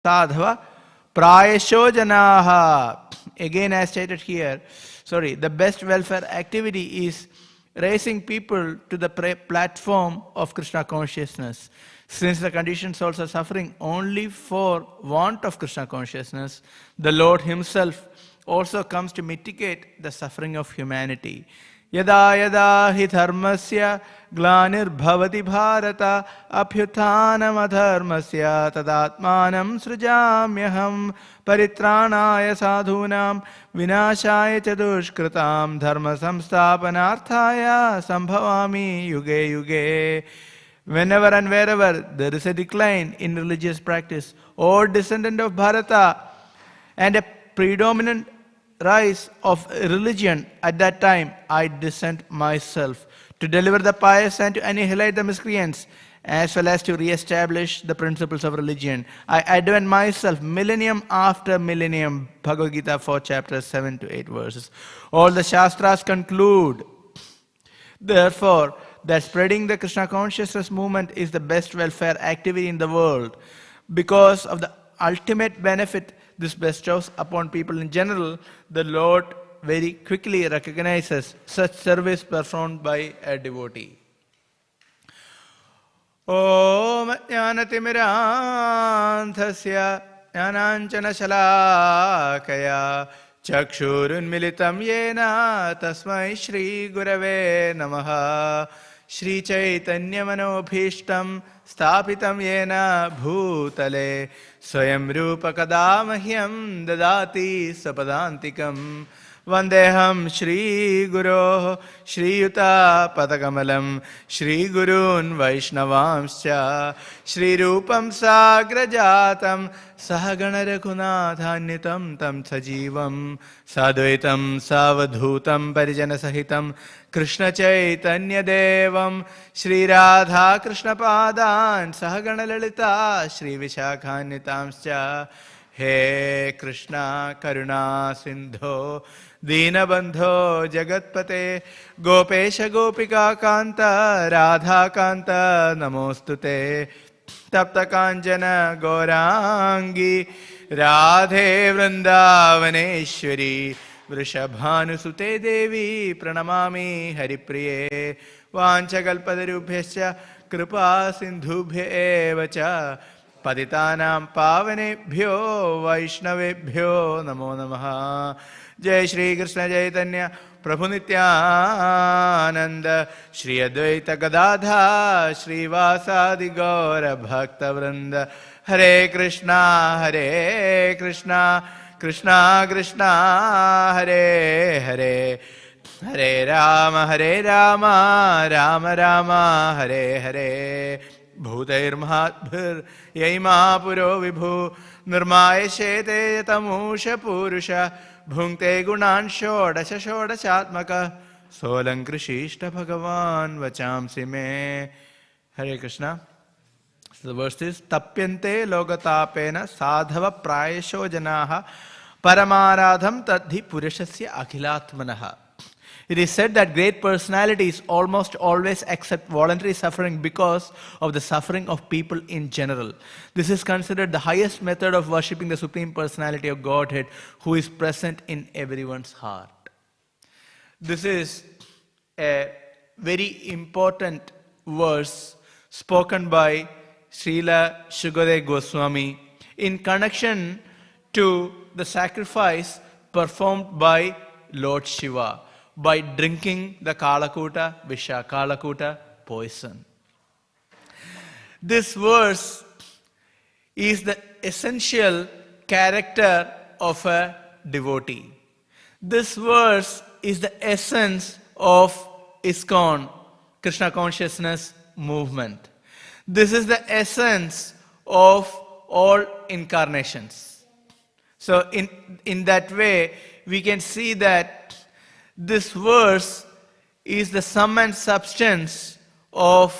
sadhava prayasho janaha. Again, as stated here, the best welfare activity is raising people to the platform of Krishna consciousness. Since the conditioned souls are suffering only for want of Krishna consciousness, the Lord Himself also comes to mitigate the suffering of humanity. Yada yada hi dharmasya glanir bhavati bharata abhyuthanam adharmasya tadatmanam srijamyaham paritranaya sadhunam vinashaya cha dushkritam dharma samsthapanarthaya sambhavami yuge yuge. Whenever and wherever there is a decline in religious practice or descendant of Bharata and a predominant rise of religion, at that time I descend myself to deliver the pious and to annihilate the miscreants, as well as to re-establish the principles of religion. I advent myself millennium after millennium. Bhagavad Gita 4 chapters 7 to 8 verses. All the Shastras conclude, therefore, that spreading the Krishna consciousness movement is the best welfare activity in the world. Because of the ultimate benefit this bestows upon people in general, the Lord very quickly recognizes such service performed by a devotee. Om jnanatimirandhasya jnananjana shalakaya chakshurunmilitam yena tasmai Shri Gurave Namaha. Shri Chaitanya manobhishtam sthapitam yena bhutale swayam rupa kadamahyam dadati sapadantikam. Vandeham Shri Guru Shri Yuta Padakamalam Shri Gurun Vaishnavamscha Shri Rupam Sagrajatam Sahagana Raghunathannitam Tam Sajivam Sadvaitam Savadhutam Parijana Sahitam Krishna Chaitanya Devam Shri Radha Krishna Padan Sahagana Lalita Shri Vishakhannitamscha. He Krishna Karuna Sindho Dinabandho Jagatpate Gopesha Gopika Kanta Radha Kanta Namostute Tapta Kanjana Gaurangi Radhe Vrindavaneshwari Vrishabhanusute Devi Pranamami Haripriye Vanchakalpadarubhyascha Kripa Sindhubhya evacha Patitanam pavanebhyo Vaishnavebhyo namo namaha. Jai Shri Krishna Chaitanya Prabhu Nityananda Shri Advaita Gadadha Shri Vasadi Gaura Bhakta Vrinda. Hare Krishna Krishna Krishna Hare Hare Hare Rama Rama Rama Hare Hare. Bhutair Mahatbhir Yaima Puro Vibhu Nirmayeshete Tamusha Purusha Bhunkte Gunan Shodasha Shodashatmaka Solankrishishta Bhagavan Vachamsi Me. Hare Krishna. So the verse is Tapyante Logatapena Sadhava Prayasho Janaha Paramaradham Tadhi Purushasya Akhilatmanaha. It is said that great personalities almost always accept voluntary suffering because of the suffering of people in general. This is considered the highest method of worshipping the Supreme Personality of Godhead, who is present in everyone's heart. This is a very important verse spoken by Srila Shukadeva Goswami in connection to the sacrifice performed by Lord Shiva by drinking the Kalakuta, Visha Kalakuta poison. This verse is the essential character of a devotee. This verse is the essence of ISKCON, Krishna consciousness movement. This is the essence of all incarnations. So in that way, we can see that this verse is the sum and substance of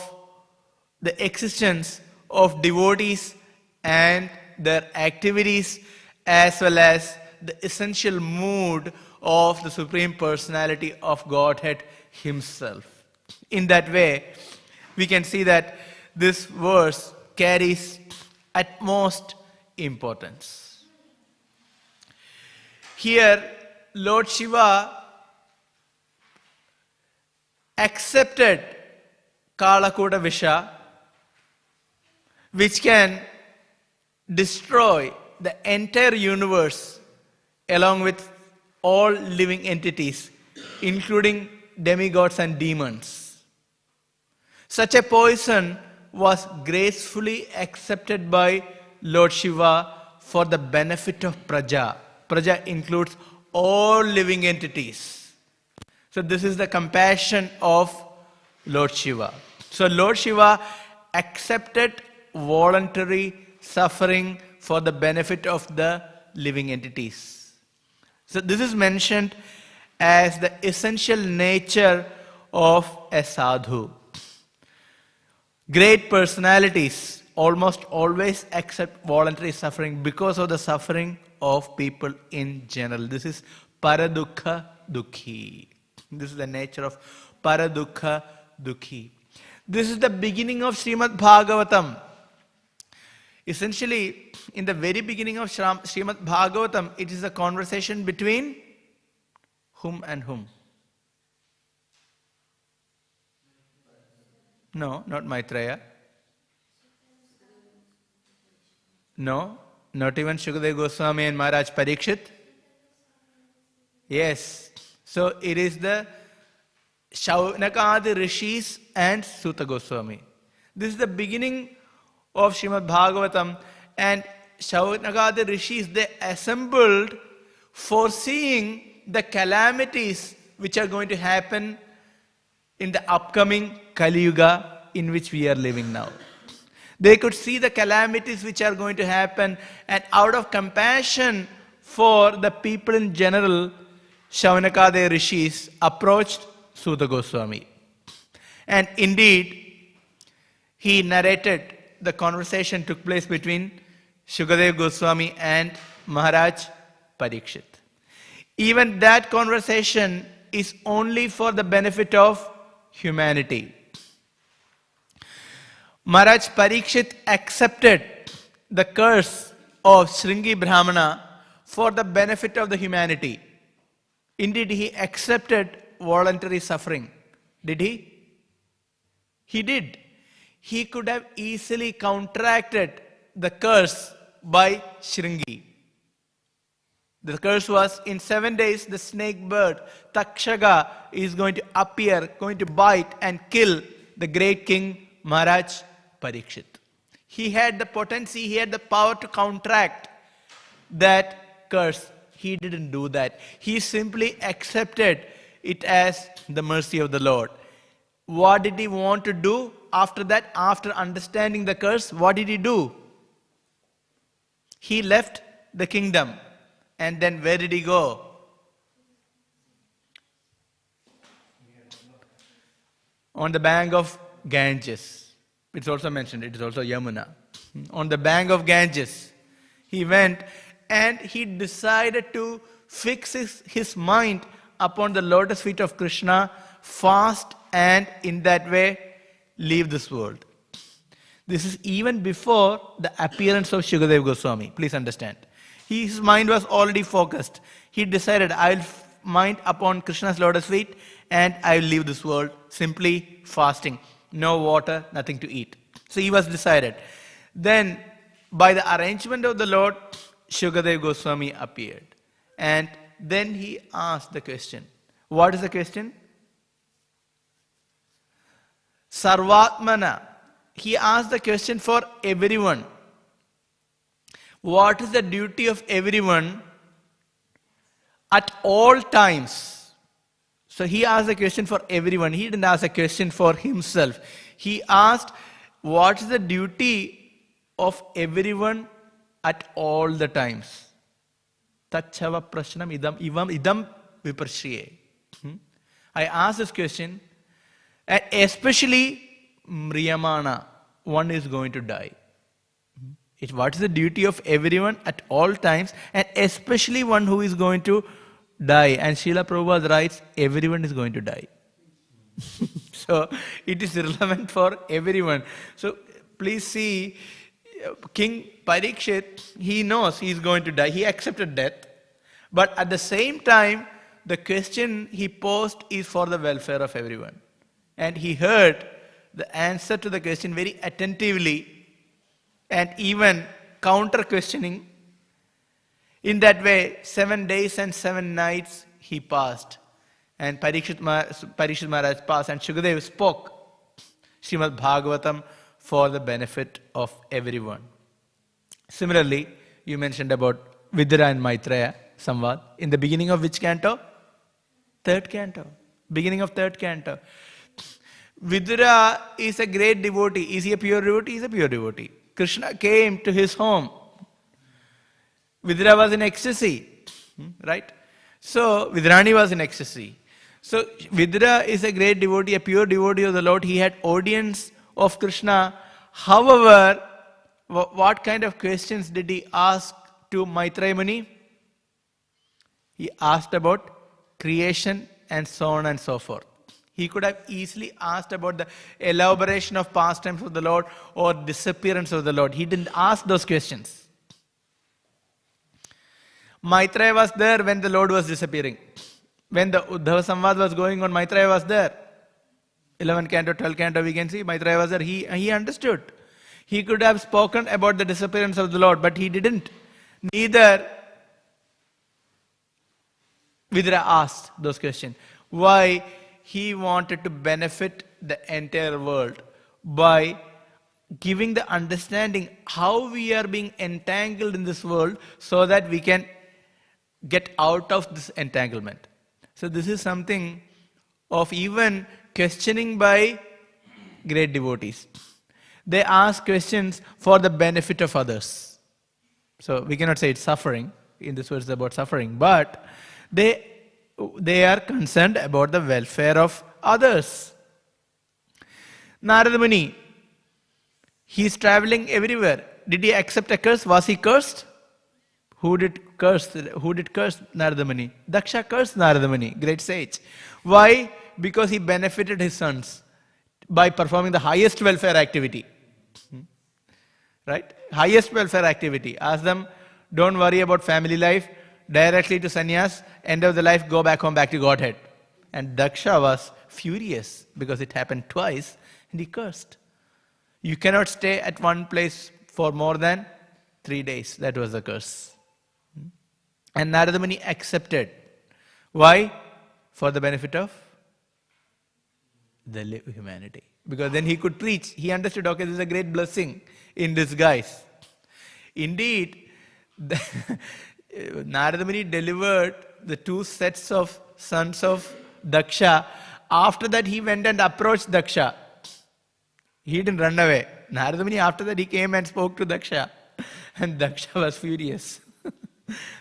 the existence of devotees and their activities, as well as the essential mood of the Supreme Personality of Godhead Himself. In that way, we can see that this verse carries utmost importance. Here, Lord Shiva accepted Kalakuta Visha, which can destroy the entire universe along with all living entities, including demigods and demons. Such a poison was gracefully accepted by Lord Shiva for the benefit of Praja. Praja includes all living entities. So this is the compassion of Lord Shiva. So Lord Shiva accepted voluntary suffering for the benefit of the living entities. So this is mentioned as the essential nature of a sadhu. Great personalities almost always accept voluntary suffering because of the suffering of people in general. This is paradukha dukhi. This is the nature of paradukha dukhi. This is the beginning of Śrīmad Bhāgavatam. Essentially, in the very beginning of Śrīmad Bhāgavatam, it is a conversation between whom and whom? No, not Maitreya. No, not even Shukadeva Goswami and Maharaj Parikshit. Yes, so it is the Shaunakadi Rishis and Suta Goswami. This is the beginning of Śrīmad Bhāgavatam, and Shaunakadi Rishis, they assembled foreseeing the calamities which are going to happen in the upcoming Kali Yuga in which we are living now. They could see the calamities which are going to happen, and out of compassion for the people in general, Shaunakadi Rishis approached Suta Goswami. And indeed, he narrated the conversation took place between Shukadeva Goswami and Maharaj Parikshit. Even that conversation is only for the benefit of humanity. Maharaj Parikshit accepted the curse of Shringi Brahmana for the benefit of the humanity. Indeed, he accepted voluntary suffering. Did he? He did. He could have easily counteracted the curse by Shringi. The curse was, in 7 days, the snake bird, Takshaga, is going to appear, going to bite and kill the great king Maharaj Parikshit. He had the potency, he had the power to counteract that curse. He didn't do that. He simply accepted it as the mercy of the Lord. What did he want to do after that? After understanding the curse, what did he do? He left the kingdom. And then where did he go? On the bank of Ganges. It's also mentioned, it is also Yamuna. On the bank of Ganges, he went and he decided to fix his mind upon the lotus feet of Krishna, fast, and in that way leave this world. This is even before the appearance of Shukadeva Goswami. Please understand. His mind was already focused. He decided, I will mind upon Krishna's lotus feet and I will leave this world simply fasting. No water, nothing to eat. So he was decided. Then, by the arrangement of the Lord, Shukadeva Goswami appeared. And then he asked the question. What is the question? Sarvatmana. He asked the question for everyone. What is the duty of everyone at all times? So he asked the question for everyone. He didn't ask a question for himself. He asked, what is the duty of everyone at all the times? Tachava prashnam idam viparshye. I asked this question, and especially Mriyamana, one is going to die. What is the duty of everyone at all times, and especially one who is going to die? And Srila Prabhupada writes, everyone is going to die. So it is relevant for everyone. So please see, King Parikshit, he knows he is going to die. He accepted death. But at the same time, the question he posed is for the welfare of everyone. And he heard the answer to the question very attentively and even counter-questioning. In that way, 7 days and 7 nights he passed. And Parikshit Maharaj passed, and Shukadeva spoke Śrīmad Bhāgavatam for the benefit of everyone. Similarly, you mentioned about Vidura and Maitreya Samvad. In the beginning of which canto? Third canto. Beginning of third canto. Vidura is a great devotee. Is he a pure devotee? He is a pure devotee. Krishna came to his home. Vidura was in ecstasy. Right? So, Vidurani was in ecstasy. So, Vidura is a great devotee, a pure devotee of the Lord. He had audience of Krishna. However, what kind of questions did he ask to Maitreya Muni? He asked about creation and so on and so forth. He could have easily asked about the elaboration of pastimes of the Lord or disappearance of the Lord. He didn't ask those questions. Maitreya was there when the Lord was disappearing. When the Uddhava Samvad was going on, Maitreya was there. 11 canto, 12 canto, we can see Maitreya was there. He understood. He could have spoken about the disappearance of the Lord, but he didn't. Neither Vidura asked those questions. Why? He wanted to benefit the entire world by giving the understanding how we are being entangled in this world so that we can get out of this entanglement. So this is something of even questioning by great devotees. They ask questions for the benefit of others. So we cannot say it's suffering. In this verse it's about suffering. But they are concerned about the welfare of others. Narada Muni, he is traveling everywhere. Did he accept a curse? Was he cursed? Who did curse Narada Muni? Daksha cursed Narada Muni, great sage. Why? Because he benefited his sons by performing the highest welfare activity. Right? Highest welfare activity. Ask them, don't worry about family life, directly to sannyas, end of the life, go back home, back to Godhead. And Daksha was furious because it happened twice and he cursed. You cannot stay at one place for more than 3 days. That was the curse. And Narada Muni accepted. Why? For the benefit of the humanity. Because then he could preach. He understood, okay, this is a great blessing in disguise. Indeed, Narada Muni delivered the 2 sets of sons of Daksha. After that, he went and approached Daksha. He didn't run away. Narada Muni, after that, he came and spoke to Daksha. And Daksha was furious.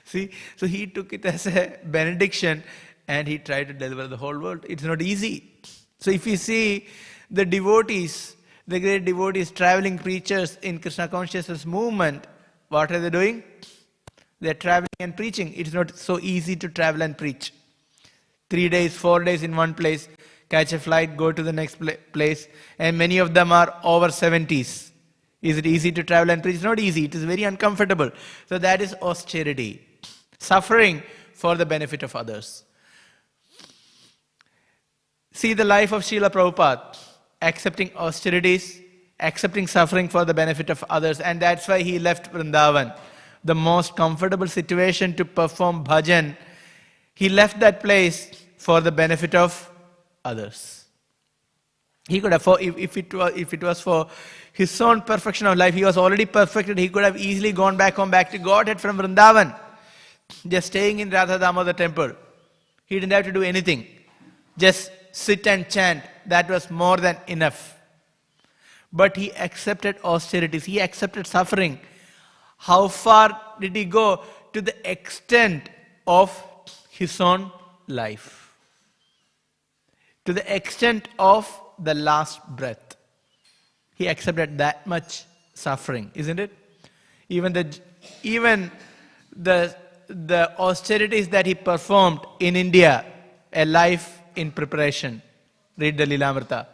See, so he took it as a benediction and he tried to deliver the whole world. It's not easy. So if you see the devotees, the great devotees, traveling preachers in Krishna consciousness movement, what are they doing? They're traveling and preaching. It's not so easy to travel and preach. 3 days, 4 days in one place, catch a flight, go to the next place, and many of them are over 70s. Is it easy to travel and preach? It's not easy. It is very uncomfortable. So that is austerity. Suffering for the benefit of others. See the life of Srila Prabhupada. Accepting austerities, accepting suffering for the benefit of others. And that's why he left Vrindavan. The most comfortable situation to perform bhajan. He left that place for the benefit of others. He could have, if it was for his own perfection of life, he was already perfected, he could have easily gone back home, back to Godhead from Vrindavan, just staying in Radha the temple. He didn't have to do anything. Just sit and chant. That was more than enough. But he accepted austerities. He accepted suffering. How far did he go? To the extent of his own life. To the extent of the last breath. He accepted that much suffering, isn't it? Even the austerities that he performed in India, a life in preparation. Read the Leela.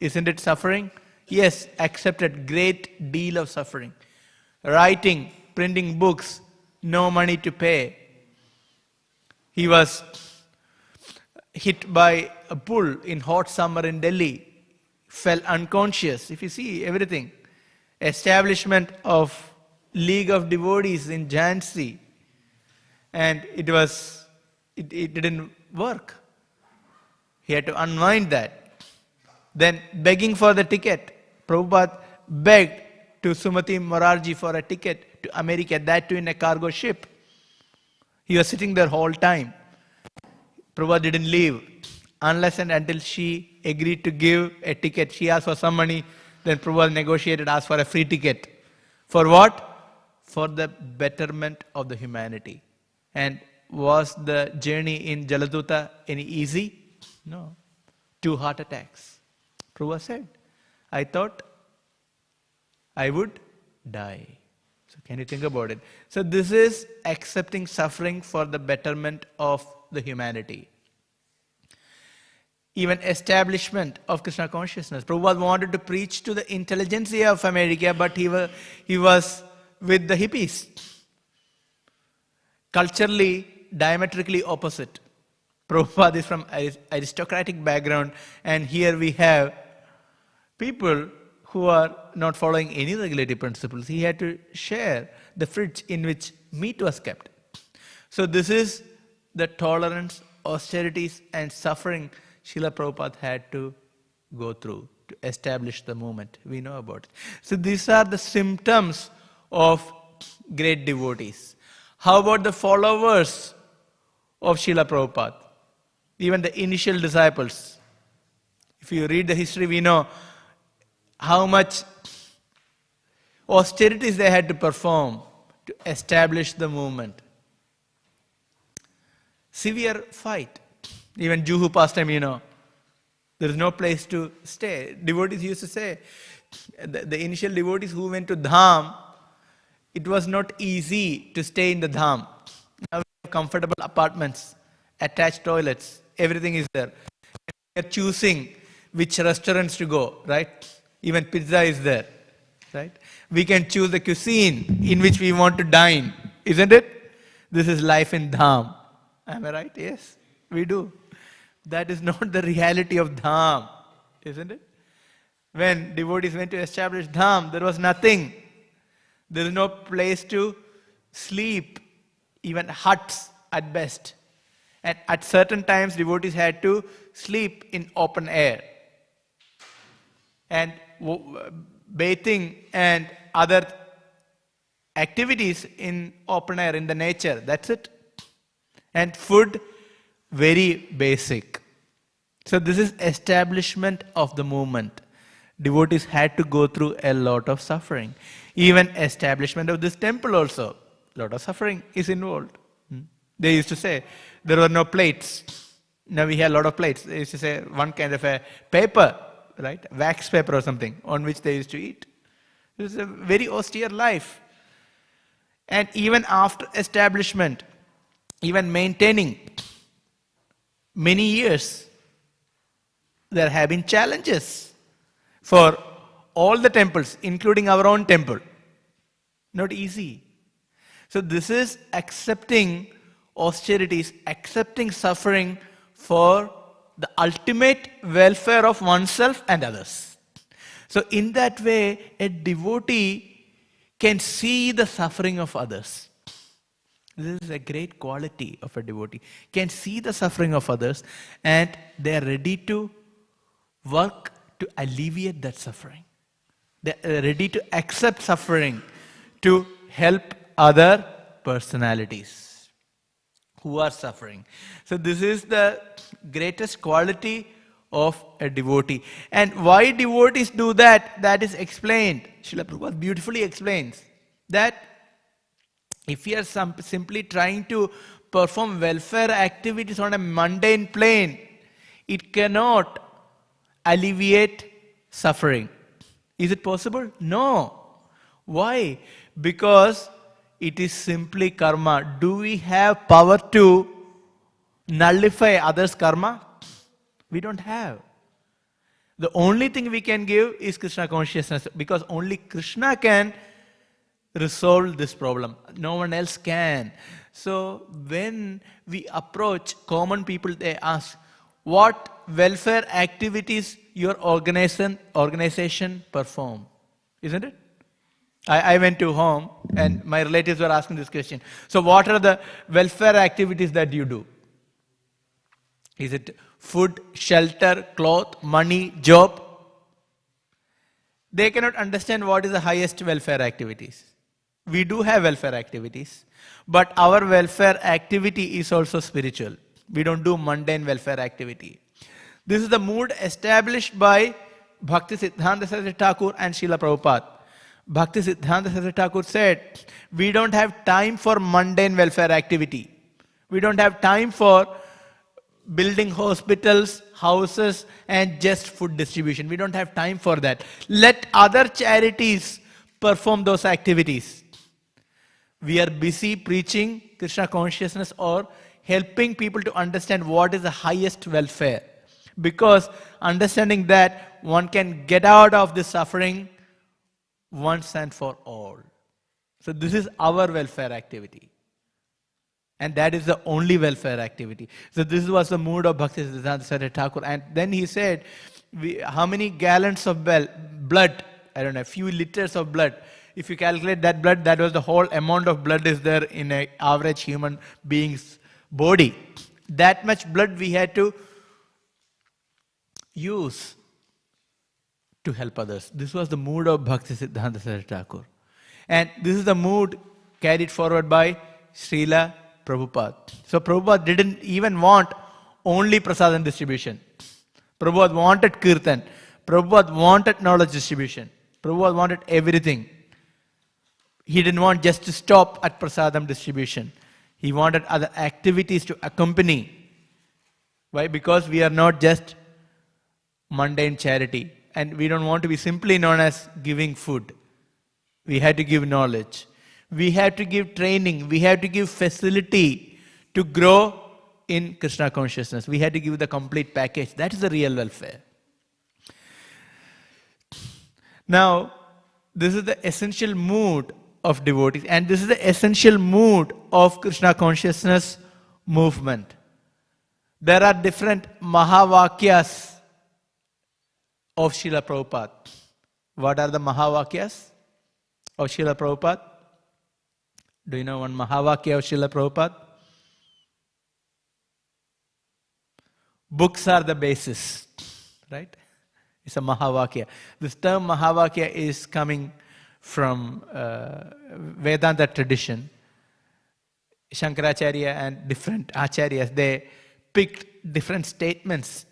Isn't it suffering? Yes, accepted great deal of suffering. writing, printing books, no money to pay. He was hit by a bull in hot summer in Delhi, fell unconscious. If you see everything, establishment of League of Devotees in Jhansi, and it didn't work. He had to unwind that. Then begging for the ticket. Prabhupada begged to Sumati Morarji for a ticket to America, that too in a cargo ship. He was sitting there whole time. Prabhupada didn't leave unless and until she agreed to give a ticket. She asked for some money, then Prabhupada negotiated, asked for a free ticket. For what? For the betterment of the humanity. And was the journey in Jaladuta any easy? No. 2 heart attacks. Prabhupada said, I thought I would die. So can you think about it? So this is accepting suffering for the betterment of the humanity. Even establishment of Krishna consciousness. Prabhupada wanted to preach to the intelligentsia of America, but he was with the hippies. Culturally, diametrically opposite. Prabhupada is from aristocratic background, and here we have people who are not following any regulative principles. He had to share the fridge in which meat was kept. So this is the tolerance, austerities and suffering Srila Prabhupada had to go through to establish the movement. We know about it. So these are the symptoms of great devotees. How about the followers of Srila Prabhupada? Even the initial disciples. If you read the history, we know how much austerities they had to perform to establish the movement. Severe fight. Even Juhu pastime, there is no place to stay. Devotees used to say, the initial devotees who went to Dham, it was not easy to stay in the Dham. Now we have comfortable apartments, attached toilets, everything is there. We are choosing which restaurants to go, right? Even pizza is there, right? We can choose the cuisine in which we want to dine, isn't it? This is life in Dham. Am I right? Yes, we do. That is not the reality of Dham, isn't it? When devotees went to establish Dham, there was nothing. There is no place to sleep, even huts at best. And at certain times, devotees had to sleep in open air. And bathing and other activities in open air, in the nature, that's it. And food, very basic. So this is establishment of the movement. Devotees had to go through a lot of suffering. Even establishment of this temple also, a lot of suffering is involved. They used to say there were no plates. Now we have a lot of plates. They used to say one kind of a paper, right? Wax paper or something on which they used to eat. It was a very austere life. And even after establishment, even maintaining many years, there have been challenges for all the temples, including our own temple. Not easy. So this is accepting austerities, accepting suffering for the ultimate welfare of oneself and others. So in that way, a devotee can see the suffering of others. This is a great quality of a devotee. Can see the suffering of others and they are ready to work to alleviate that suffering. They are ready to accept suffering to help other personalities who are suffering. So this is the greatest quality of a devotee. And why devotees do that, that is explained. Srila Prabhupada beautifully explains that if you are simply trying to perform welfare activities on a mundane plane, it cannot alleviate suffering. Is it possible? No. Why? Because it is simply karma. Do we have power to nullify others' karma? We don't have. The only thing we can give is Krishna consciousness, because only Krishna can resolve this problem. No one else can. So when we approach common people, they ask, what welfare activities your organization perform? Isn't it? I went to home and my relatives were asking this question. So what are the welfare activities that you do? Is it food, shelter, cloth, money, job? They cannot understand what is the highest welfare activities. We do have welfare activities, but our welfare activity is also spiritual. We don't do mundane welfare activity. This is the mood established by Bhaktisiddhanta Saraswati Thakur and Srila Prabhupada. Bhaktisiddhanta Saraswati Thakur said, we don't have time for mundane welfare activity. We don't have time for building hospitals, houses, and just food distribution. We don't have time for that. Let other charities perform those activities. We are busy preaching Krishna consciousness or helping people to understand what is the highest welfare. Because understanding that, one can get out of this suffering once and for all. So this is our welfare activity. And that is the only welfare activity. So this was the mood of Bhaktisiddhanta Saraswati Thakur. And then he said, how many gallons of blood, I don't know, a few liters of blood. If you calculate that blood, that was the whole amount of blood is there in an average human being's body. That much blood we had to use to help others. This was the mood of Bhaktisiddhanta Saraswati Thakur. And this is the mood carried forward by Srila Prabhupada. So Prabhupada didn't even want only prasadam distribution. Prabhupada wanted kirtan. Prabhupada wanted knowledge distribution. Prabhupada wanted everything. He didn't want just to stop at prasadam distribution. He wanted other activities to accompany. Why? Because we are not just mundane charity. And we don't want to be simply known as giving food. We had to give knowledge. We have to give training. We have to give facility to grow in Krishna consciousness. We had to give the complete package. That is the real welfare. Now, this is the essential mood of devotees. And this is the essential mood of Krishna consciousness movement. There are different Mahavakyas of Srila Prabhupada. What are the Mahavakyas of Srila Prabhupada? Do you know one Mahavakya of Srila Prabhupada? Books are the basis, right? It's a Mahavakya. This term Mahavakya is coming from Vedanta tradition. Shankaracharya and different acharyas, they picked different statements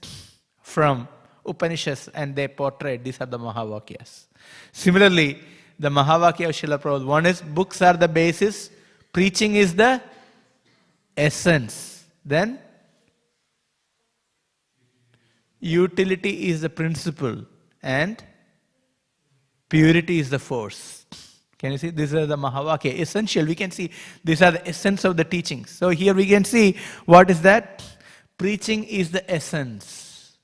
from Upanishads and they portrayed. These are the Mahavakyas. Similarly, the Mahavakya of Srila Prabhupada, one is books are the basis, preaching is the essence. Then utility is the principle and purity is the force. Can you see? These are the Mahavakya. Essential. We can see these are the essence of the teachings. So here we can see what is that? Preaching is the essence.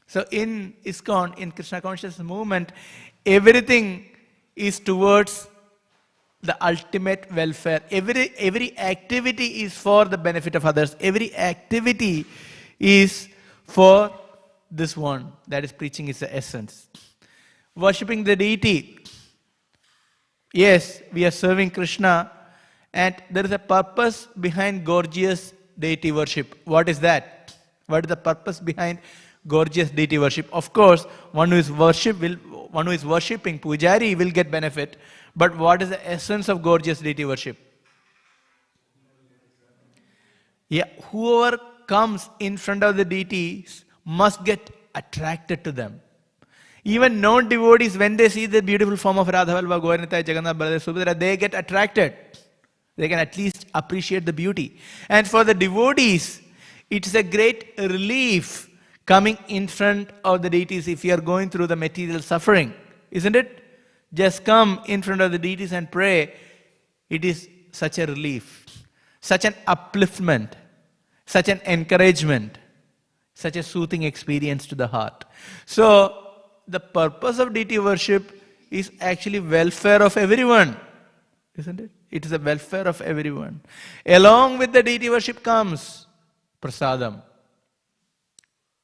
So in ISKCON, in Krishna consciousness movement, everything is towards the ultimate welfare. Every activity is for the benefit of others. Every activity is for this one. That is, preaching is the essence. Worshipping the deity. Yes, we are serving Krishna and there is a purpose behind gorgeous deity worship. What is that? What is the purpose behind gorgeous deity worship? Of course, one who is worshipping Pujari will get benefit. But what is the essence of gorgeous deity worship? Yeah, whoever comes in front of the deities must get attracted to them. Even non-devotees, when they see the beautiful form of Radha Vallabha, Gauranitai, Jagannath, Baladev, Subhadra, they get attracted. They can at least appreciate the beauty. And for the devotees, it is a great relief coming in front of the deities if you are going through the material suffering. Isn't it? Just come in front of the deities and pray. It is such a relief, such an upliftment, such an encouragement, such a soothing experience to the heart. So, the purpose of deity worship is actually welfare of everyone. isn't it? It is the welfare of everyone. Along with the deity worship comes prasadam.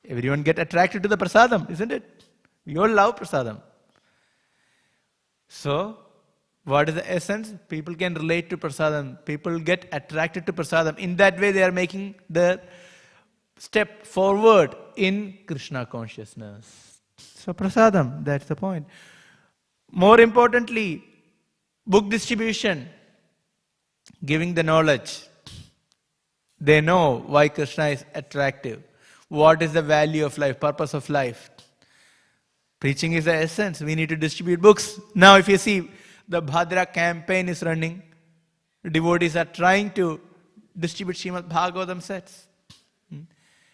Everyone get attracted to the prasadam, isn't it? We all love prasadam. So, what is the essence? People can relate to prasadam. People get attracted to prasadam. In that way, they are making the step forward in Krishna consciousness. So, prasadam, that's the point. More importantly, book distribution, giving the knowledge. They know why Krishna is attractive. What is the value of life, purpose of life? Preaching is the essence. We need to distribute books. Now, if you see, the Bhadra campaign is running. Devotees are trying to distribute Śrīmad Bhāgavatam sets.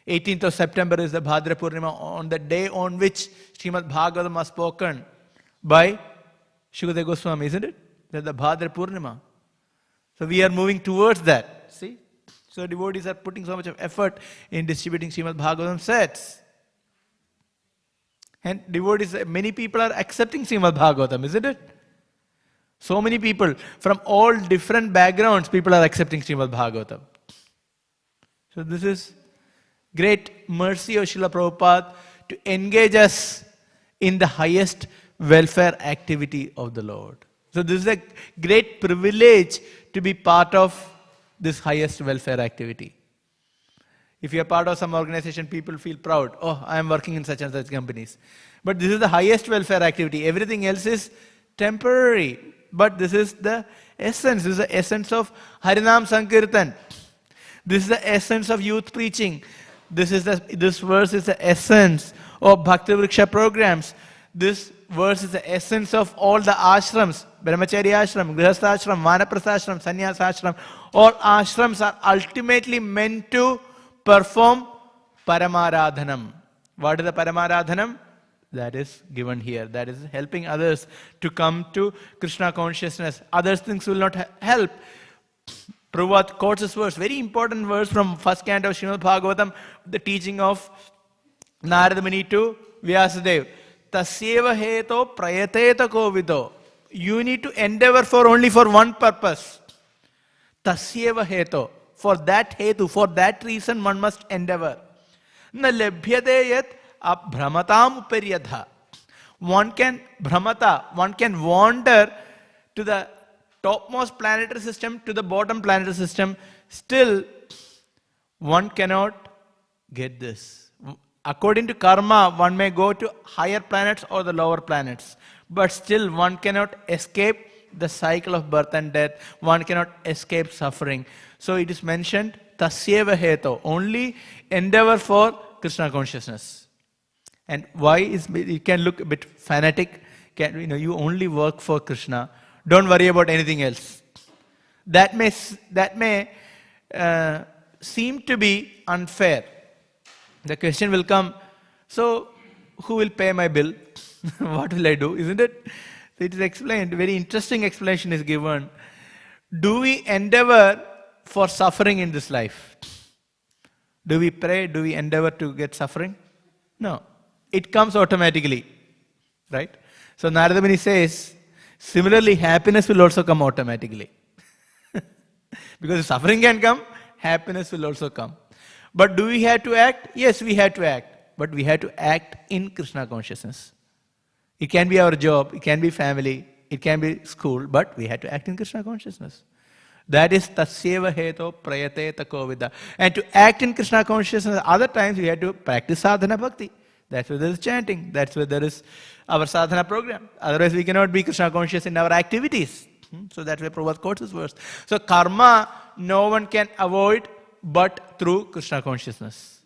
18th of September is the Bhadra Purnima, on the day on which Śrīmad Bhāgavatam was spoken by Shukadeva Goswami, isn't it? That's the Bhadra Purnima. So we are moving towards that. See? So devotees are putting so much of effort in distributing Śrīmad Bhāgavatam sets. And devotees, many people are accepting Śrīmad Bhāgavatam, isn't it? So many people from all different backgrounds, people are accepting Śrīmad Bhāgavatam. So this is great mercy of Srila Prabhupada to engage us in the highest welfare activity of the Lord. So this is a great privilege to be part of this highest welfare activity. If you are part of some organization, people feel proud. Oh, I am working in such and such companies. But this is the highest welfare activity. Everything else is temporary. But this is the essence. This is the essence of Harinam Sankirtan. This is the essence of youth preaching. This verse is the essence of Bhakti Vriksha programs. This verse is the essence of all the ashrams. Brahmacharya ashram, Grihastha ashram, Vanaprastha ashram, Sannyasa ashram. All ashrams are ultimately meant to perform Paramaradhanam. What is the Paramaradhanam? That is given here. That is helping others to come to Krishna consciousness. Other things will not help. Prabhupada quotes this verse, very important verse from first canto of Śrīmad Bhāgavatam, the teaching of Narada Muni to Vyasadeva. Tasyeva heto prayateta kovido. You need to endeavor only for one purpose. Tasyeva heto. For that hetu, for that reason one must endeavor. Na labhyate yat abhramatam uparyadha. One can wander to the topmost planetary system, to the bottom planetary system. Still, one cannot get this. According to karma, one may go to higher planets or the lower planets. But still, one cannot escape the cycle of birth and death. One cannot escape suffering. So it is mentioned, tasyeva heto, only endeavor for Krishna consciousness. And why is it can look a bit fanatic? You only work for Krishna. Don't worry about anything else. That may seem to be unfair. The question will come, so who will pay my bill? What will I do? Isn't it? It is explained, very interesting explanation is given. Do we endeavor for suffering in this life? Do we pray? Do we endeavor to get suffering? No. It comes automatically. Right? So Narada Muni says, similarly, happiness will also come automatically. Because if suffering can come, happiness will also come. But do we have to act? Yes, we have to act. But we have to act in Krishna consciousness. It can be our job, it can be family, it can be school, but we have to act in Krishna consciousness. That is tasyeva heto prayate takovida. And to act in Krishna consciousness, other times we have to practice sadhana bhakti. That's where there is chanting. That's where there is our sadhana program. Otherwise we cannot be Krishna conscious in our activities. So that's why Prabhupada quotes this verse. So karma, no one can avoid but through Krishna consciousness.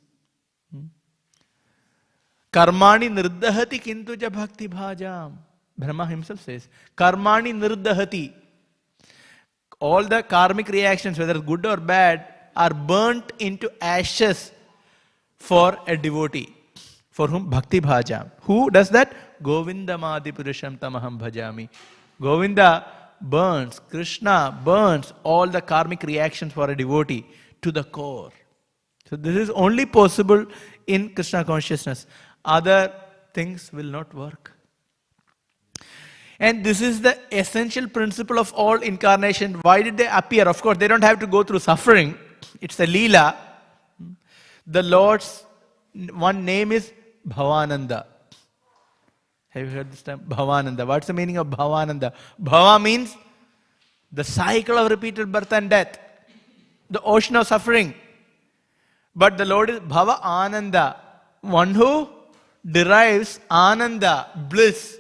Karmani nirdahati kintuja bhakti bhajam. Brahma himself says, Karmani nirdahati. All the karmic reactions, whether good or bad, are burnt into ashes for a devotee. For whom? Bhakti bhajam. Who does that? Govinda Madi Purusham Tamaham Bhajami. Govinda burns, Krishna burns all the karmic reactions for a devotee to the core. So this is only possible in Krishna consciousness. Other things will not work. And this is the essential principle of all incarnation. Why did they appear? Of course, they don't have to go through suffering. It's a Leela. The Lord's one name is Bhavananda. Have you heard this term? Bhavananda. What's the meaning of Bhavananda? Bhava means the cycle of repeated birth and death. The ocean of suffering. But the Lord is Bhava Ananda. One who derives Ananda, bliss,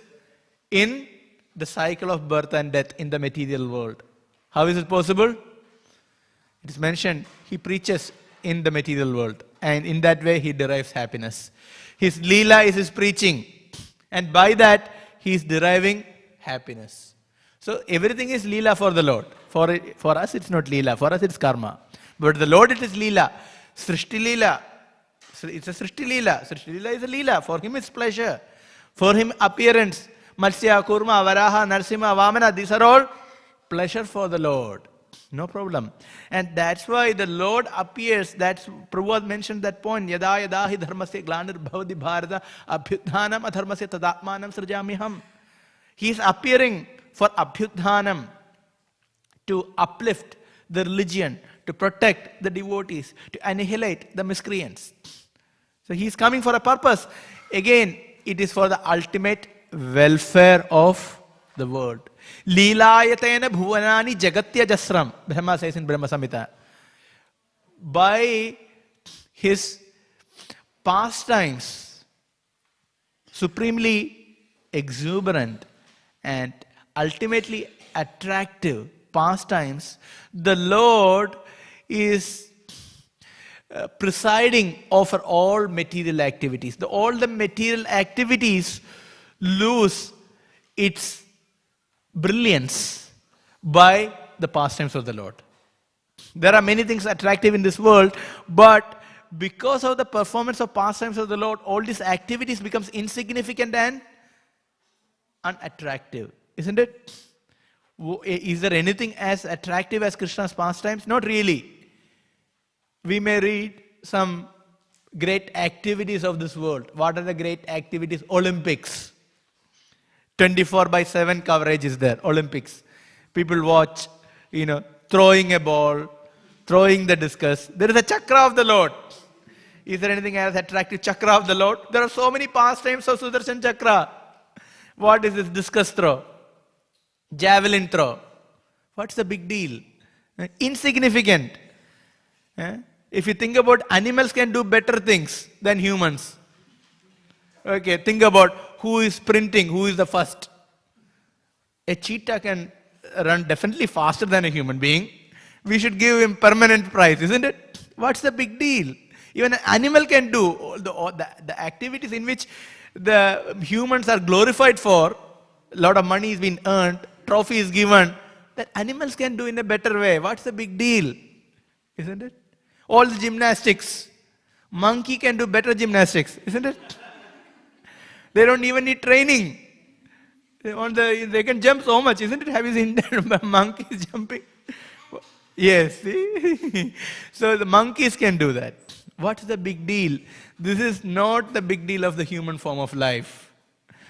in the cycle of birth and death in the material world. How is it possible? It is mentioned, he preaches in the material world. And in that way, he derives happiness. His Leela is his preaching. And by that, he is deriving happiness. So everything is Leela for the Lord. For us, it's not Leela. For us, it's karma. But the Lord, it is Leela. Srishti Leela. It's a Srishti Leela. Srishti Leela is a Leela. For him, it's pleasure. For him, appearance. Matsya, Kurma, Varaha, Narsimha, Vamana. These are all pleasure for the Lord. No problem. And that's why the Lord appears. That's Prabhupada mentioned that point. Yada yada hi dharmasya glanir bhavati bharata abhyudhanam adharmasya tadatmanam srajamiham. He is appearing for abhyudhanam, to uplift the religion, to protect the devotees, to annihilate the miscreants. So he is coming for a purpose. Again, it is for the ultimate welfare of the world. Leelayatena bhuvanani jagatya jasram. Brahma says in Brahma Samhita. By his pastimes, supremely exuberant and ultimately attractive pastimes, the Lord is presiding over all material activities. All the material activities lose its brilliance by the pastimes of the Lord. There are many things attractive in this world, but because of the performance of pastimes of the Lord, all these activities becomes insignificant and unattractive. Isn't it? Is there anything as attractive as Krishna's pastimes? Not really. We may read some great activities of this world. What are the great activities? Olympics. 24/7 coverage is there. Olympics. People watch, throwing a ball, throwing the discus. There is a chakra of the Lord. Is there anything else attractive? Chakra of the Lord. There are so many pastimes of Sudarshan chakra. What is this discus throw? Javelin throw. What's the big deal? Insignificant. If you think about, animals can do better things than humans. Okay, think about who is sprinting, who is the first. A cheetah can run definitely faster than a human being. We should give him permanent prize, isn't it? What's the big deal? Even an animal can do the activities in which the humans are glorified for. A lot of money is being earned, trophy is given. That animals can do in a better way. What's the big deal? Isn't it? All the gymnastics. Monkey can do better gymnastics, isn't it? They don't even need training. They can jump so much, isn't it? Have you seen that monkeys jumping? Yes, see? So the monkeys can do that. What's the big deal? This is not the big deal of the human form of life.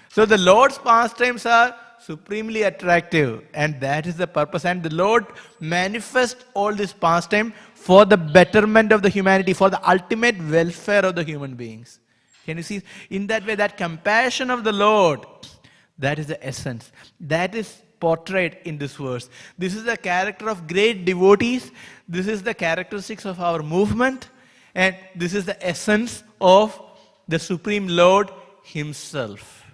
So the Lord's pastimes are supremely attractive, and that is the purpose. And the Lord manifests all this pastime for the betterment of the humanity, for the ultimate welfare of the human beings. Can you see? In that way, that compassion of the Lord, that is the essence. That is portrayed in this verse. This is the character of great devotees. This is the characteristics of our movement. And this is the essence of the Supreme Lord Himself.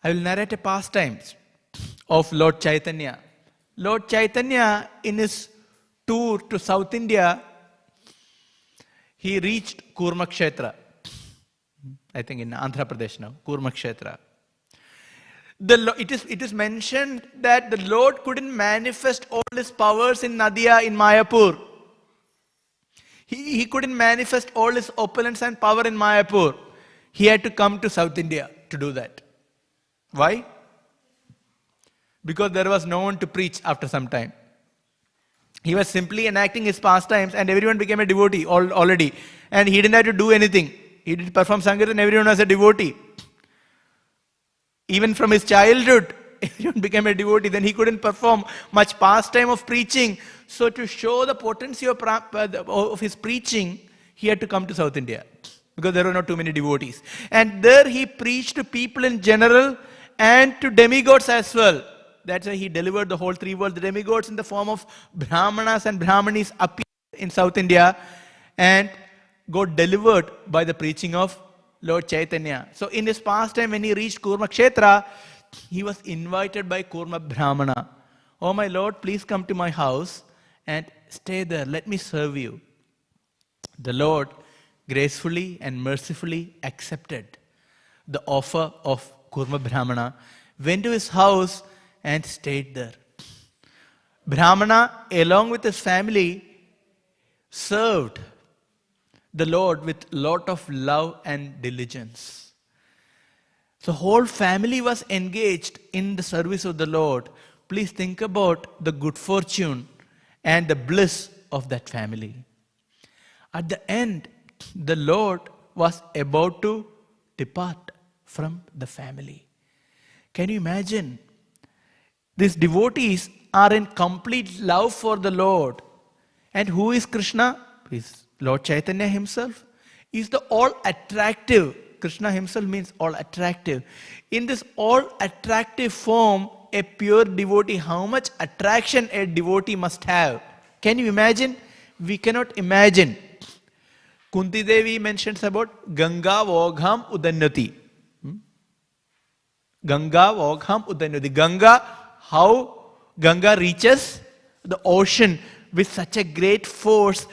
I will narrate a pastime of Lord Chaitanya. Lord Chaitanya, in his tour to South India, he reached Kurmakshetra. I think in Andhra Pradesh now, Kurmakshetra. It is mentioned that the Lord couldn't manifest all His powers in Nadia, in Mayapur. He couldn't manifest all His opulence and power in Mayapur. He had to come to South India to do that. Why? Because there was no one to preach after some time. He was simply enacting his pastimes and everyone became a devotee already. And he didn't have to do anything. He did perform Sankirtan and everyone was a devotee. Even from his childhood, everyone became a devotee. Then he couldn't perform much pastime of preaching. So to show the potency of his preaching, he had to come to South India because there were not too many devotees. And there he preached to people in general and to demigods as well. That's why he delivered the whole three worlds. The demigods in the form of Brahmanas and Brahmanis appeared in South India and got delivered by the preaching of Lord Chaitanya. So in his pastime, when he reached Kurma Kshetra, he was invited by Kurma Brahmana. Oh my Lord, please come to my house and stay there. Let me serve you. The Lord gracefully and mercifully accepted the offer of Kurma Brahmana, went to his house and stayed there. Brahmana, along with his family, served the Lord with lot of love and diligence. The whole family was engaged in the service of the Lord. Please think about the good fortune and the bliss of that family. At the end, the Lord was about to depart from the family. Can you imagine? These devotees are in complete love for the Lord. And who is Krishna? Is Lord Chaitanya himself. Is the all attractive. Krishna himself means all attractive. In this all attractive form, a pure devotee, how much attraction a devotee must have? Can you imagine? We cannot imagine. Kunti Devi mentions about Ganga Vogham Udannati. Ganga Vogham Udannati. Ganga, how Ganga reaches the ocean with such a great force.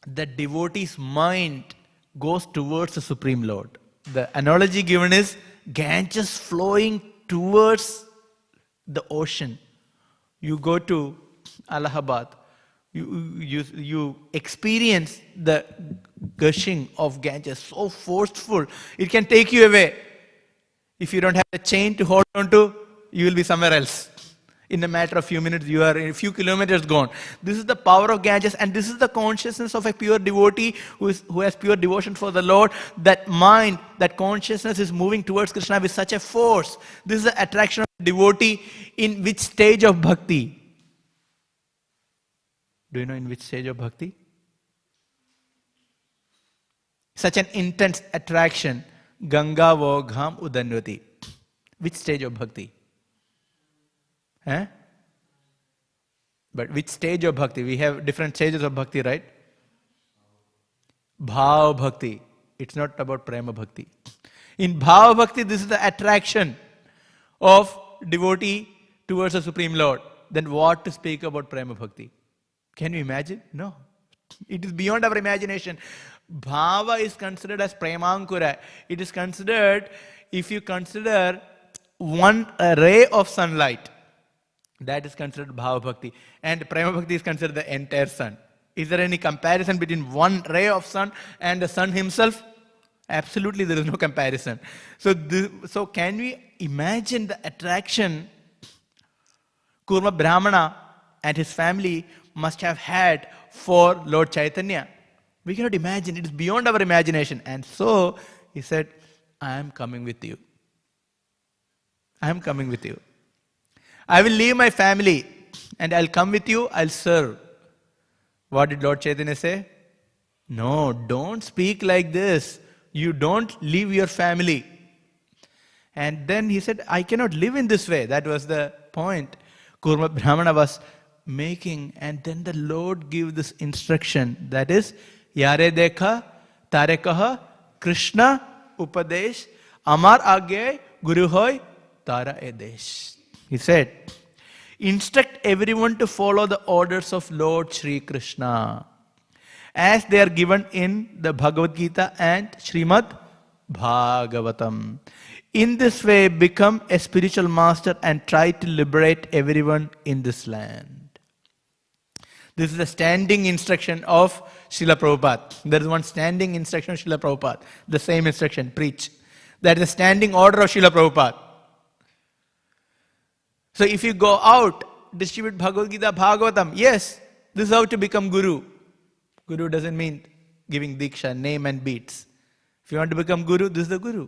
The devotee's mind goes towards the Supreme Lord. The analogy given is Ganges flowing towards the ocean. You go to Allahabad, you experience the gushing of Ganges, so forceful. It can take you away. If you don't have a chain to hold on to, you will be somewhere else. In a matter of few minutes, you are a few kilometers gone. This is the power of Ganges, and this is the consciousness of a pure devotee who has pure devotion for the Lord. That mind, that consciousness is moving towards Krishna with such a force. This is the attraction of the devotee. In which stage of bhakti? Do you know in which stage of bhakti? Such an intense attraction. Ganga Vogham Udannati. Which stage of bhakti? But which stage of bhakti? We have different stages of bhakti, right? Bhav bhakti. It's not about prema bhakti. In bhav bhakti, this is the attraction of devotee towards the Supreme Lord. Then what to speak about prema bhakti? Can you imagine? No. It is beyond our imagination. Bhava is considered as premankura. It is considered, if you consider one ray of sunlight, that is considered Bhava Bhakti. And Prema Bhakti is considered the entire sun. Is there any comparison between one ray of sun and the sun himself? Absolutely, there is no comparison. So can we imagine the attraction Kurma Brahmana and his family must have had for Lord Chaitanya? We cannot imagine. It is beyond our imagination. And so he said, I am coming with you. I am coming with you. I will leave my family and I'll come with you, I'll serve. What did Lord Chaitanya say? No, don't speak like this. You don't leave your family. And then he said, I cannot live in this way. That was the point Kurma Brahmana was making. And then the Lord gave this instruction. That is, Yare dekha, tare kaha, Krishna upadesh, amar agyay, guru hoy, tara edesh. He said, instruct everyone to follow the orders of Lord Shri Krishna as they are given in the Bhagavad Gita and Śrīmad Bhāgavatam. In this way, become a spiritual master and try to liberate everyone in this land. This is the standing instruction of Srila Prabhupada. There is one standing instruction of Srila Prabhupada. The same instruction, preach. That is the standing order of Srila Prabhupada. So if you go out, distribute Bhagavad Gita, Bhagavatam, yes, this is how to become Guru. Guru doesn't mean giving Diksha, name and beats. If you want to become Guru, this is the Guru.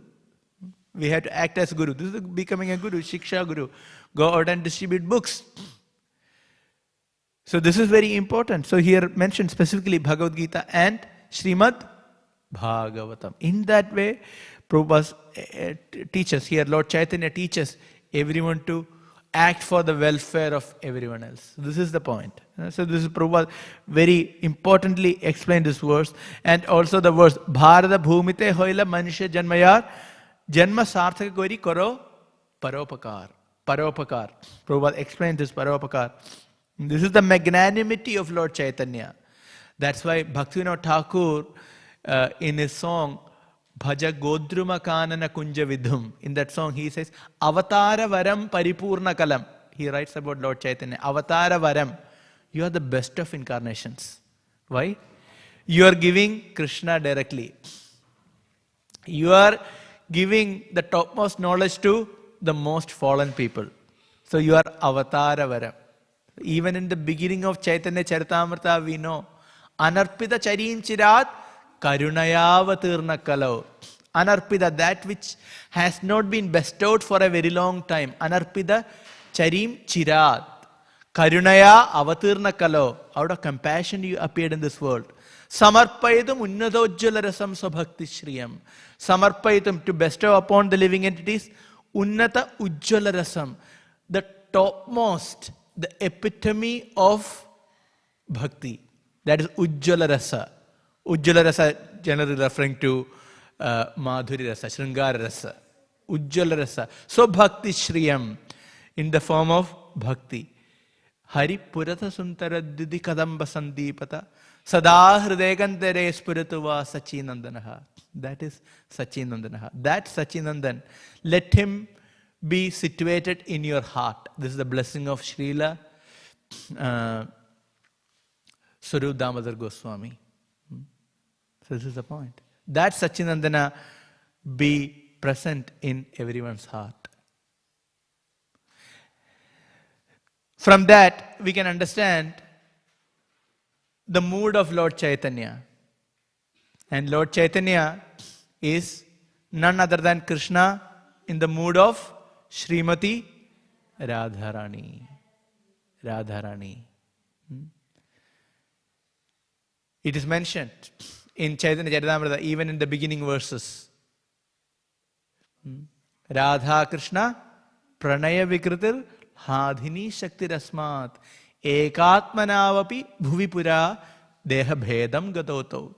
We have to act as guru. This is becoming a guru, Shiksha Guru. Go out and distribute books. So this is very important. So here mentioned specifically Bhagavad Gita and Śrīmad Bhāgavatam. In that way, Prabhupada teaches here, Lord Chaitanya teaches everyone to act for the welfare of everyone else. This is the point. So this is Prabhupada very importantly explained this verse. And also the verse, Bharata bhumite hoila manusya janmayar janma sarthaka gori karo paropakar. Paropakar. Prabhupada explained this paropakar. This is the magnanimity of Lord Chaitanya. That's why Bhaktivinoda Thakur in his song Bhaja Godruma Kanana Kunja Vidhum, in that song he says, Avatara Varam Paripurna Kalam. He writes about Lord Chaitanya. Avatara Varam. You are the best of incarnations. Why? You are giving Krishna directly. You are giving the topmost knowledge to the most fallen people. So you are Avatara Varam. Even in the beginning of Chaitanya Charitamrita, we know Anarpita Charim Chirat Karunayavatirna Kalau. Anarpita, that which has not been bestowed for a very long time. Anarpita Charim Chirat Karunaya Avatirna Kalau. Out of compassion you appeared in this world. Samarpayitum Unnatojjala Rasam Sabhakti Shriyam. Samarpayitum, to bestow upon the living entities Unnata Ujjala Rasam, the topmost, the epitome of bhakti. That is Ujjala Rasa. Ujjala Rasa generally referring to Madhuri Rasa, Sringara Rasa. Ujjala Rasa. So Bhakti Shriyam in the form of bhakti. Hari Purata Suntara Didi Kadamba Sandipata Sada Hridegantere Spirituva Sachinandanaha. That is Sachinandanaha. That Sachinandan, let him be situated in your heart. This is the blessing of Srila Swarup Damodar Goswami. So this is the point. That Sachinandana be present in everyone's heart. From that, we can understand the mood of Lord Chaitanya. And Lord Chaitanya is none other than Krishna in the mood of Srimati Radharani. Radharani. It is mentioned in Chaitanya Charitamrita, even in the beginning verses. Radha Krishna Pranaya Vikritir Hadhini Shakti Rasmat Ekatmanavapi Bhuvipura Deha Bhedam Gatoto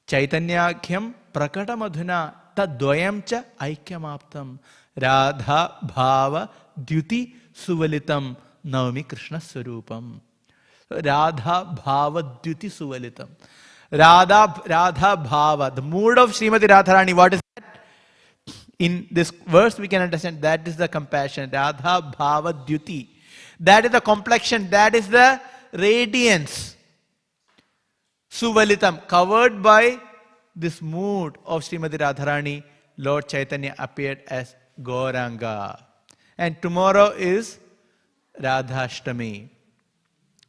Chaitanyakhyam Prakata Madhuna Tadvayam Cha Aikyamaptam Radha Bhava Dyuti Suvalitam Navami Krishna Swarupam. Radha Bhava Dyuti Suvalitam. Radha Bhava, the mood of Srimati Radharani. What is that? In this verse we can understand that is the compassion. Radha Bhava Dyuti. That is the complexion. That is the radiance. Suvalitam, covered by this mood of Srimati Radharani, Lord Chaitanya appeared as Gauranga. And tomorrow is Radhastami.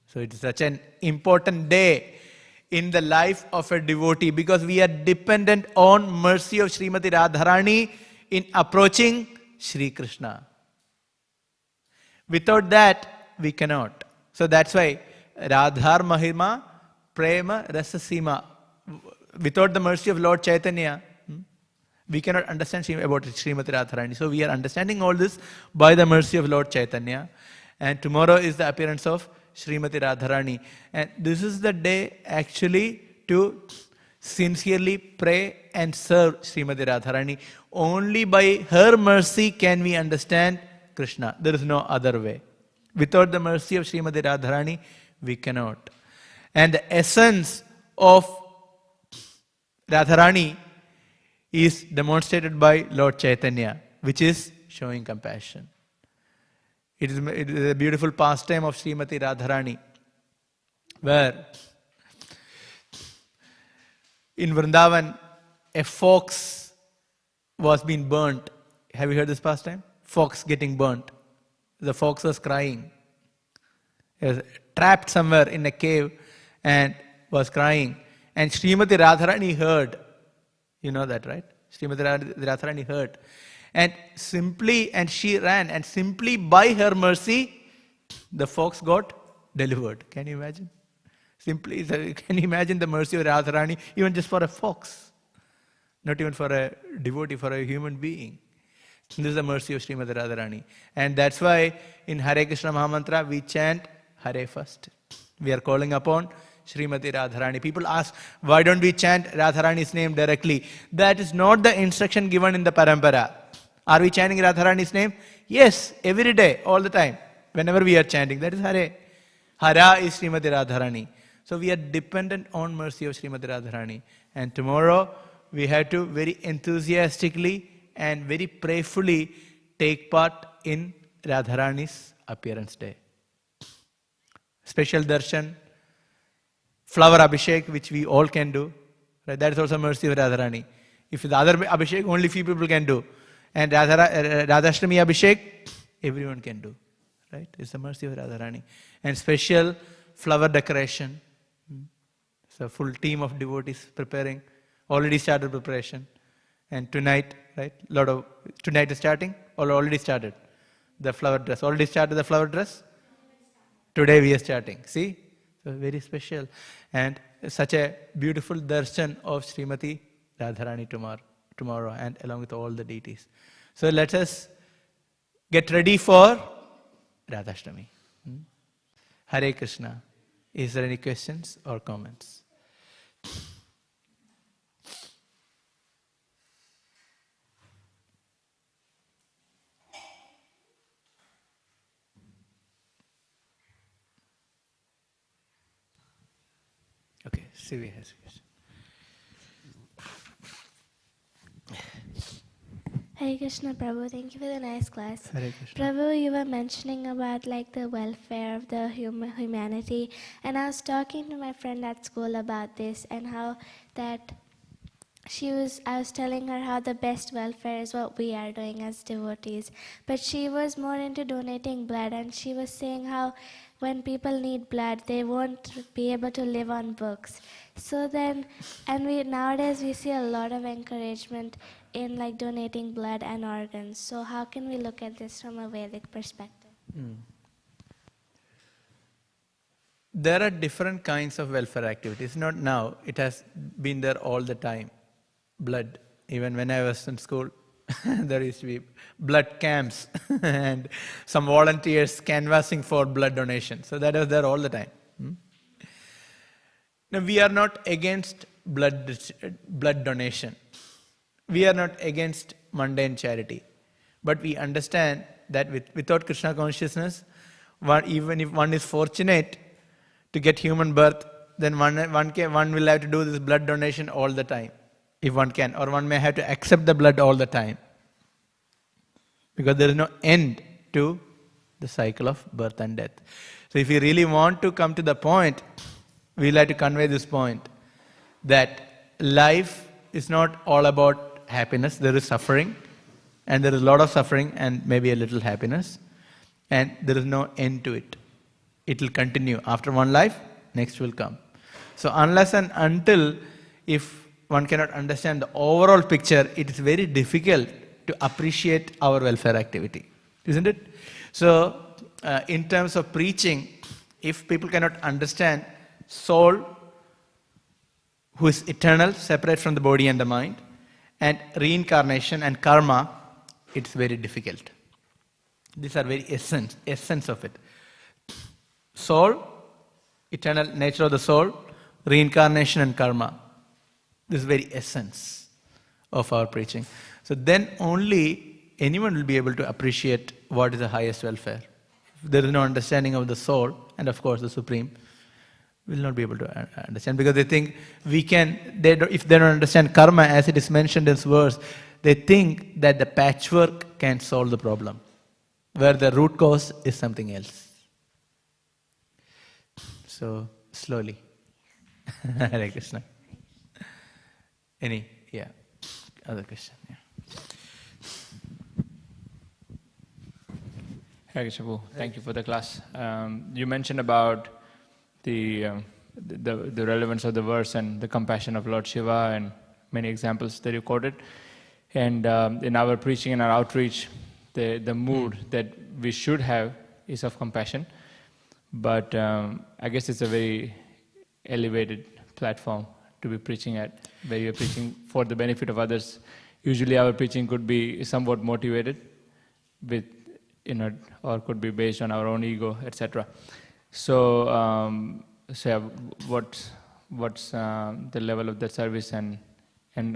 So it is such an important day in the life of a devotee because we are dependent on mercy of Srimati Radharani in approaching Shri Krishna. Without that, we cannot. So that's why Radhar Mahima Prema Rasasima. Without the mercy of Lord Chaitanya, we cannot understand about Srimati Radharani. So we are understanding all this by the mercy of Lord Chaitanya. And tomorrow is the appearance of Srimati Radharani. And this is the day actually to sincerely pray and serve Srimati Radharani. Only by her mercy can we understand Krishna. There is no other way. Without the mercy of Srimati Radharani, we cannot. And the essence of Radharani is demonstrated by Lord Chaitanya, which is showing compassion. It is a beautiful pastime of Srimati Radharani, where in Vrindavan, a fox was being burnt. Have you heard this pastime? Fox getting burnt. The fox was crying. He was trapped somewhere in a cave and was crying. And Srimati Radharani heard. You know that, right? Srimati Radharani heard. And she ran, and simply by her mercy, the fox got delivered. Can you imagine? Can you imagine the mercy of Radharani, even just for a fox? Not even for a devotee, for a human being. This is the mercy of Srimati Radharani. And that's why in Hare Krishna Mahamantra, we chant Hare first. We are calling upon Srimati Radharani. People ask, why don't we chant Radharani's name directly? That is not the instruction given in the Parampara. Are we chanting Radharani's name? Yes, every day, all the time. Whenever we are chanting, that is Hare. Hara is Srimati Radharani. So we are dependent on mercy of Srimati Radharani. And tomorrow, we have to very enthusiastically and very prayerfully take part in Radharani's appearance day. Special darshan, flower abhishek, which we all can do. Right? That is also mercy of Radharani. If the other abhishek, only few people can do. And Radhastami abhishek, everyone can do. Right? It's the mercy of Radharani. And special flower decoration. So full team of devotees preparing. Already started preparation. And tonight, right? Tonight is starting or already started? The flower dress. Already started the flower dress? Today we are starting. See? So very special. And such a beautiful darshan of Srimati Radharani tomorrow and along with all the deities. So let us get ready for Radhastami. Hare Krishna. Is there any questions or comments? Okay, Sivi has a question. Hare Krishna, Prabhu. Thank you for the nice class. Hare Krishna. Prabhu, you were mentioning about like the welfare of the humanity, and I was talking to my friend at school about this and how that I was telling her how the best welfare is what we are doing as devotees, but she was more into donating blood, and she was saying how when people need blood, they won't be able to live on books. So then, nowadays we see a lot of encouragement in like donating blood and organs. So how can we look at this from a Vedic perspective? There are different kinds of welfare activities. Not now, it has been there all the time. Blood. Even when I was in school, there used to be blood camps and some volunteers canvassing for blood donation. So that was there all the time. Now we are not against blood donation. We are not against mundane charity. But we understand that without Krishna consciousness, even if one is fortunate to get human birth, then one will have to do this blood donation all the time. If one can, or one may have to accept the blood all the time. Because there is no end to the cycle of birth and death. So if you really want to come to the point, we like to convey this point, that life is not all about happiness. There is suffering, and there is a lot of suffering and maybe a little happiness, and there is no end to it. It will continue. After one life, next will come. So unless and until, if one cannot understand the overall picture, it is very difficult to appreciate our welfare activity, isn't it? So, in terms of preaching, if people cannot understand soul, who is eternal, separate from the body and the mind, and reincarnation and karma, it's very difficult. These are very essence of it. Soul, eternal nature of the soul, reincarnation and karma. This is very essence of our preaching. So then only anyone will be able to appreciate what is the highest welfare. If there is no understanding of the soul, and of course the Supreme, will not be able to understand, because they think if they don't understand karma as it is mentioned in this verse, they think that the patchwork can solve the problem, where the root cause is something else. So, slowly. Hare Krishna. Other question? Yeah. Hare Krishna. Thank you for the class. You mentioned about the relevance of the verse and the compassion of Lord Shiva and many examples that you quoted. And in our preaching and our outreach, the mood that we should have is of compassion. But I guess it's a very elevated platform to be preaching at, where you're preaching for the benefit of others. Usually our preaching could be somewhat motivated with, or could be based on our own ego, etc. So, what's the level of the service, and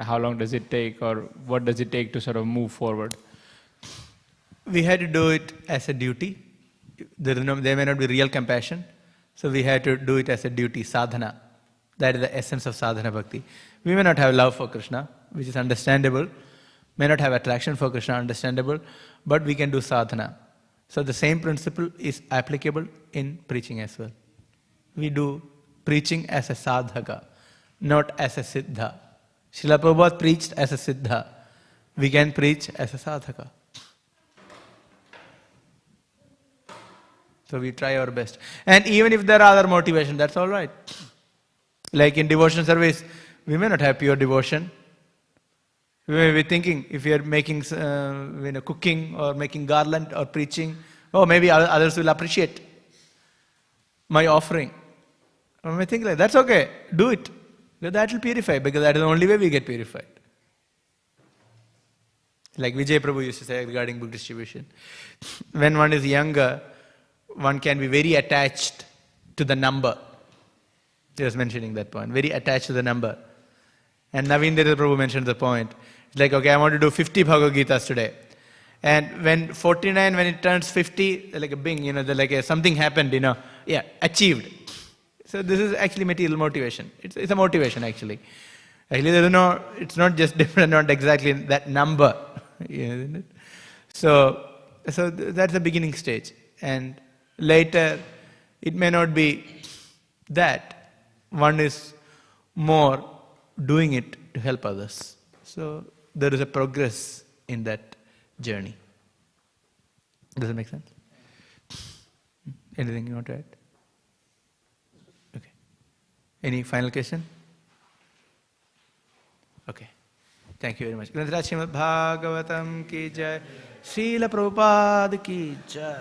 how long does it take, or what does it take to sort of move forward? We had to do it as a duty. There may not be real compassion, so we had to do it as a duty, sadhana. That is the essence of sadhana bhakti. We may not have love for Krishna, which is understandable, may not have attraction for Krishna, understandable, but we can do sadhana. So the same principle is applicable in preaching as well. We do preaching as a sadhaka, not as a siddha. Srila Prabhupada preached as a siddha. We can preach as a sadhaka. So we try our best. And even if there are other motivations, that's all right. Like in devotion service, we may not have pure devotion. We may be thinking, if we are making, cooking or making garland or preaching, maybe others will appreciate my offering. I may think like, that's okay, do it. That will purify, because that is the only way we get purified. Like Vijay Prabhu used to say regarding book distribution. When one is younger, one can be very attached to the number. He was mentioning that point, very attached to the number. And Navindra Prabhu mentioned the point. It's like, okay, I want to do 50 Bhagavad Gitas today. And when 49, when it turns 50, like a bing, something happened, achieved. So this is actually material motivation. It's a motivation actually. Actually, it's not just different, not exactly that number. Isn't it? So that's the beginning stage. And later, it may not be that. One is more doing it to help others. So there is a progress in that journey. Does it make sense? Anything you want to add? Okay. Any final question? Okay. Thank you very much. Śrīmad Bhāgavatam ki jai. Srila Prabhupada ki jai.